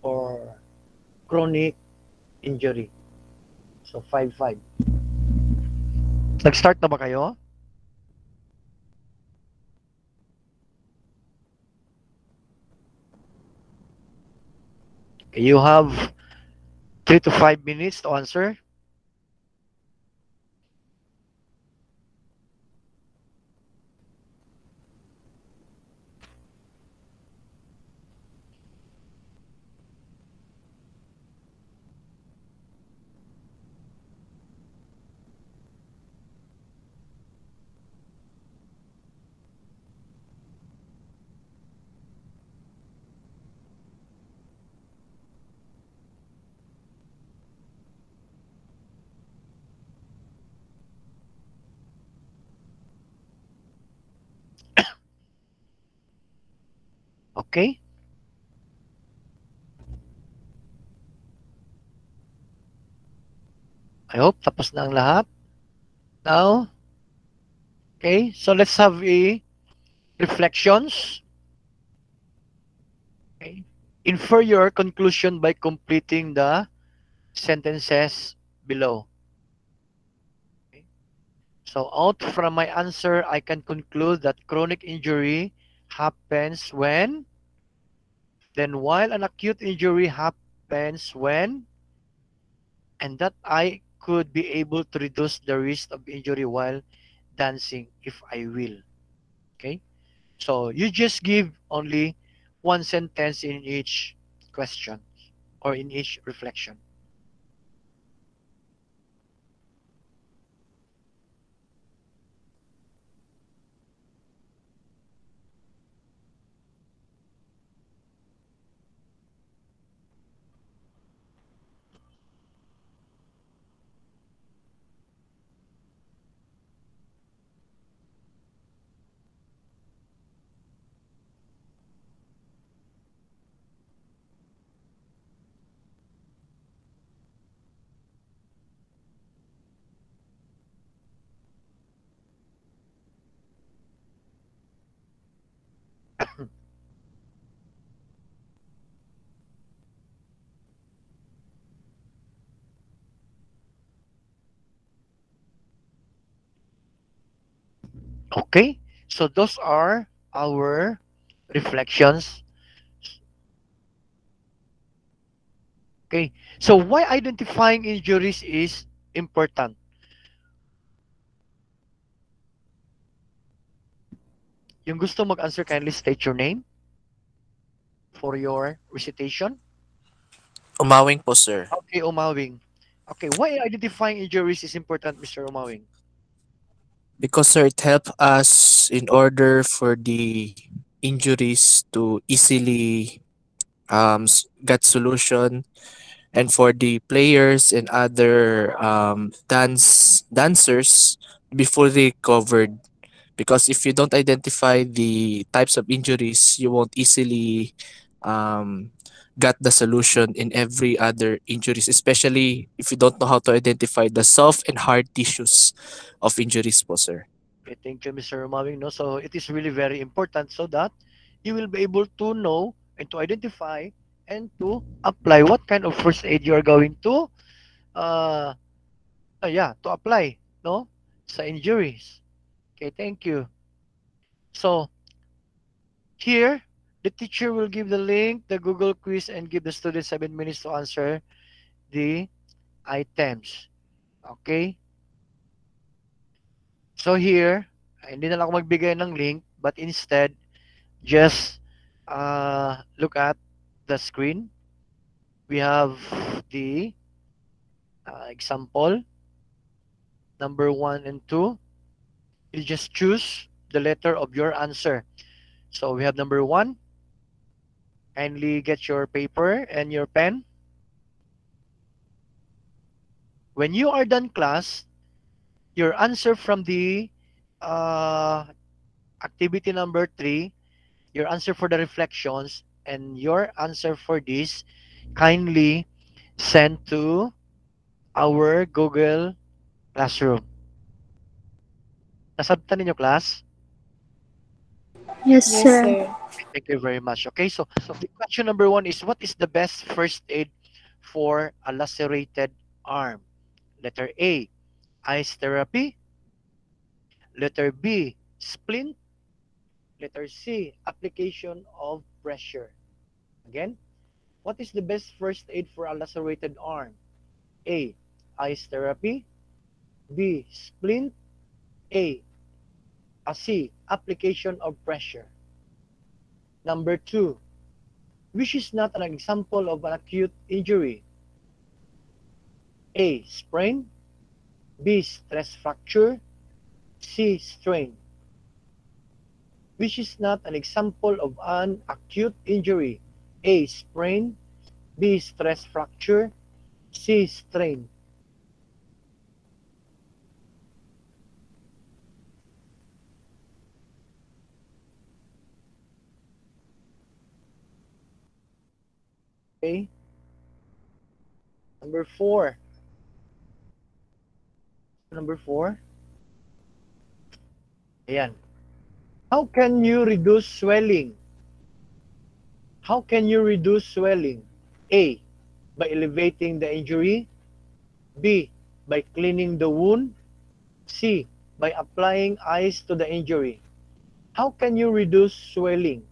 or chronic injury. So 5-5. Nag-start na ba kayo? You have 3 to 5 minutes to answer. Okay? I hope tapos na ang lahat. Now, okay, so let's have a reflections. Okay. Infer your conclusion by completing the sentences below. Okay. So out from my answer, I can conclude that chronic injury happens when, then while an acute injury happens when, and that I could be able to reduce the risk of injury while dancing if I will. Okay, so you just give only one sentence in each question or in each reflection. Okay, so those are our reflections. Okay, so why identifying injuries is important? Yung gusto mag-answer, kindly state your name for your recitation. Umawing po, sir. Okay, Umawing. Okay, why identifying injuries is important, Mr. Umawing? Because, sir, it helps us in order for the injuries to easily get solution, and for the players and other dancers be fully covered. Because if you don't identify the types of injuries, you won't easily got the solution in every other injuries, especially if you don't know how to identify the soft and hard tissues of injuries po, sir. Okay, thank you, Mr. Romawing. No, so it is really very important so that you will be able to know and to identify and to apply what kind of first aid you are going to to apply, no, sa injuries. Okay, thank you. So here the teacher will give the link, the Google quiz, and give the student 7 minutes to answer the items. Okay? So here, hindi na lang ako magbigay ng link, but instead, just look at the screen. We have the example, number 1 and 2. You just choose the letter of your answer. So we have number 1. Kindly get your paper and your pen. When you are done, class, your answer from the activity number 3, your answer for the reflections, and your answer for this, kindly send to our Google Classroom. Nasabtan ninyo, class? Yes, sir. Thank you very much. Okay, so the question number 1 is, what is the best first aid for a lacerated arm? Letter A, ice therapy. Letter B, splint. Letter C, application of pressure. Again, what is the best first aid for a lacerated arm? A, ice therapy. B, splint. C, application of pressure. Number 2, which is not an example of an acute injury? A, sprain. B, stress fracture. C, strain. Which is not an example of an acute injury? A, sprain. B, stress fracture. C, strain. Okay. Number 4. Number 4. Ayan. How can you reduce swelling? How can you reduce swelling? A, by elevating the injury. B, by cleaning the wound. C, by applying ice to the injury. How can you reduce swelling?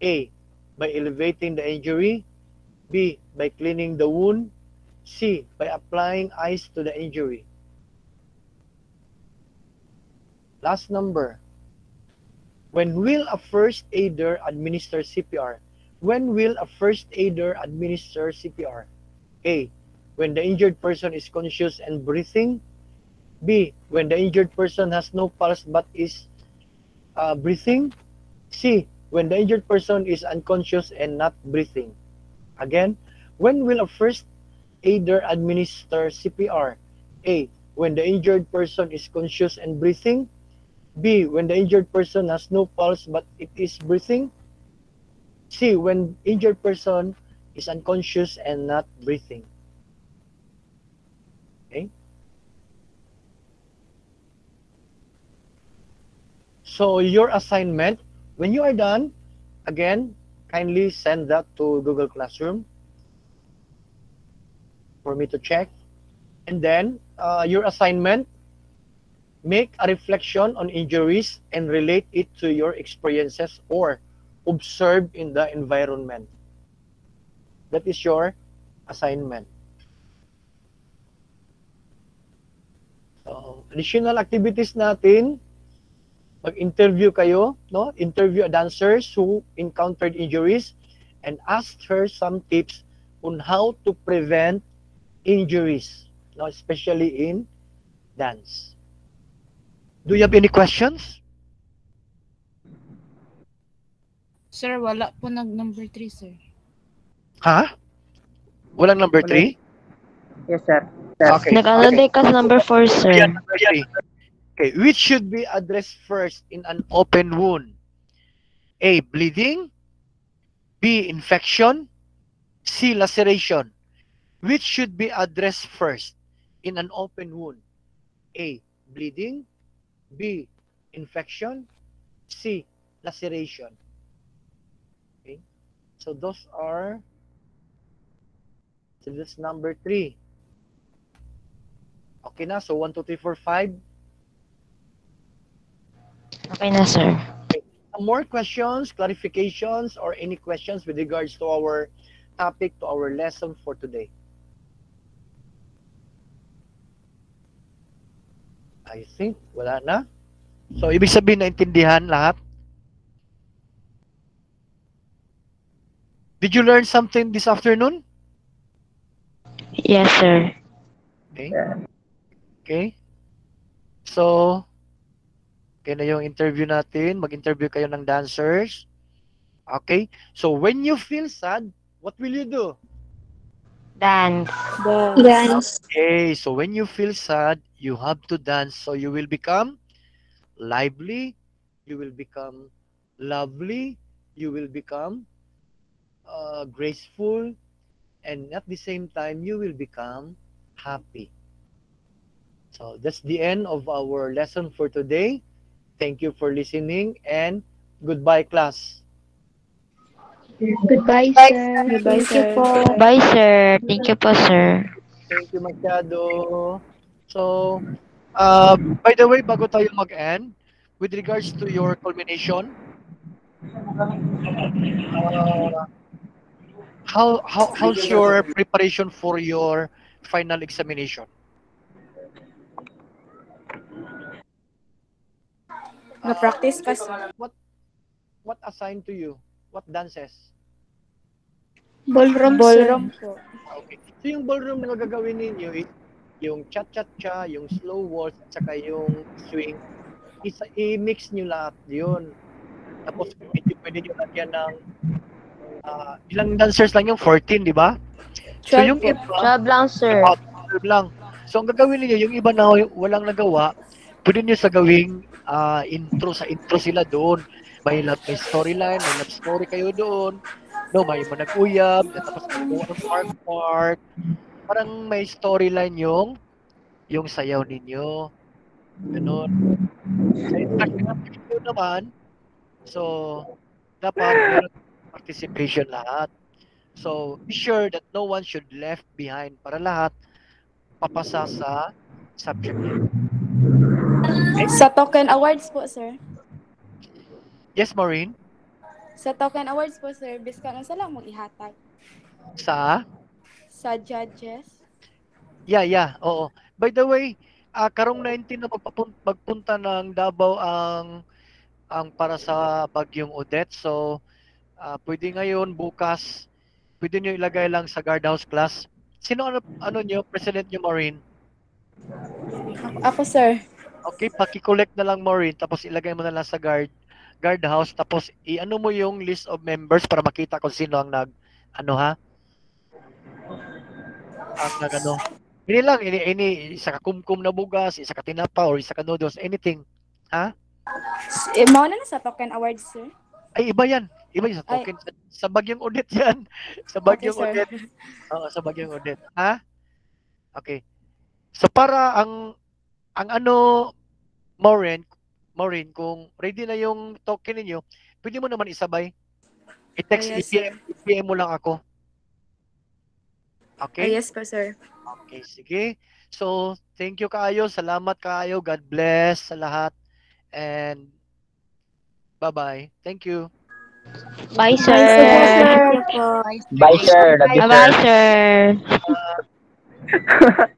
A, by elevating the injury. B, by cleaning the wound. C, by applying ice to the injury. Last number. When will a first aider administer CPR? When will a first aider administer CPR? A, when the injured person is conscious and breathing. B, when the injured person has no pulse but is breathing. C, when the injured person is unconscious and not breathing. Again, when will a first aider administer CPR? A, when the injured person is conscious and breathing. B, when the injured person has no pulse but it is breathing. C, when injured person is unconscious and not breathing. Okay. So your assignment, when you are done, again, kindly send that to Google Classroom for me to check. And then your assignment, make a reflection on injuries and relate it to your experiences or observed in the environment. That is your assignment. So, additional activities natin, mag-interview kayo, no? Interview a dancers who encountered injuries and ask her some tips on how to prevent injuries, no? Especially in dance. Do you have any questions? Sir, wala po nag-number 3, sir. Ha? Walang number 3? Yes, sir. Okay. Nag-ano ka sa number 4, sir. Yeah, number 3. Okay, which should be addressed first in an open wound? A, bleeding. B. Infection. C. Laceration. Which should be addressed first in an open wound? A. Bleeding. B. Infection. C. Laceration. Okay. So those are, so that's number 3. Okay na? So 1, 2, 3, 4, 5. Okay na, sir. Okay. Some more questions, clarifications, or any questions with regards to our topic, to our lesson for today? I think wala na. So, ibig sabihin naintindihan lahat? Did you learn something this afternoon? Yes, sir. Okay. Okay. So, okay na yung interview natin. Mag-interview kayo ng dancers. Okay. So, when you feel sad, what will you do? Dance. Dance. Okay. So, when you feel sad, you have to dance. So, you will become lively. You will become lovely. You will become graceful. And at the same time, you will become happy. So, that's the end of our lesson for today. Thank you for listening and goodbye, class. Goodbye, sir. Goodbye, Thank you sir. po. Bye, sir. Thank you po, sir. Thank you masyado. So, by the way, bago tayo mag-end, with regards to your culmination, how's your preparation for your final examination? Na-practice pa, sir. What assigned to you? What dances? Ballroom, Ballroom po. Okay. So yung ballroom na gagawin ninyo is yung cha-cha-cha, yung slow waltz, at saka yung swing. I-mix nyo lahat yun. Tapos pwede nyo lagyan ng ilang dancers lang yung 14, di ba? So yung iba, 12 lang, sir. 12 lang. So ang gagawin niyo yung iba na walang nagawa, pwede niyo sa gawing sa intro sila doon. May storyline, may love story kayo doon. No, may manag-uyab, tapos magawa ng part. Parang may storyline yung sayaw ninyo. Ganun. Sa instruction naman, so dapat meron participation lahat. So be sure that no one should left behind para lahat papasa sa subject. Sa token awards po, sir. Yes, Maureen? Sa token awards po, sir, biska na sa lang mong ihatag. Sa Judges. Yeah, oo. By the way, karong 19 na magpunta ng Davao ang para sa Bagyong Odette. So, pwede ngayon, bukas, pwede nyo ilagay lang sa guardhouse class. Sino ano nyo, president nyo, Maureen? Ako, sir. Okay, paki-collect na lang, Maureen, tapos ilagay mo na lang sa guardhouse, tapos i-ano mo yung list of members para makita kung sino ang Hindi lang, isa ka kumkum na bugas, isa ka tinapa, or isa ka noodles, anything. Ha? Mao na sa token awards, sir. Ay, iba yan. Iba yan sa token. Sa Bagyong Odette yan. Sa Bagyong Okay, Odette. Oo, sa Bagyong Odette. Ha? Okay. So, para ang Maureen, kung ready na yung token ninyo, pwede mo naman isabay. I-text, Yes, i-PM mo lang ako. Okay? Yes po, sir. Okay, sige. So, thank you kaayo. Salamat kaayo. God bless sa lahat. And bye-bye. Thank you. Bye, sir. Bye, sir. Bye, sir. Bye, sir. Bye, sir.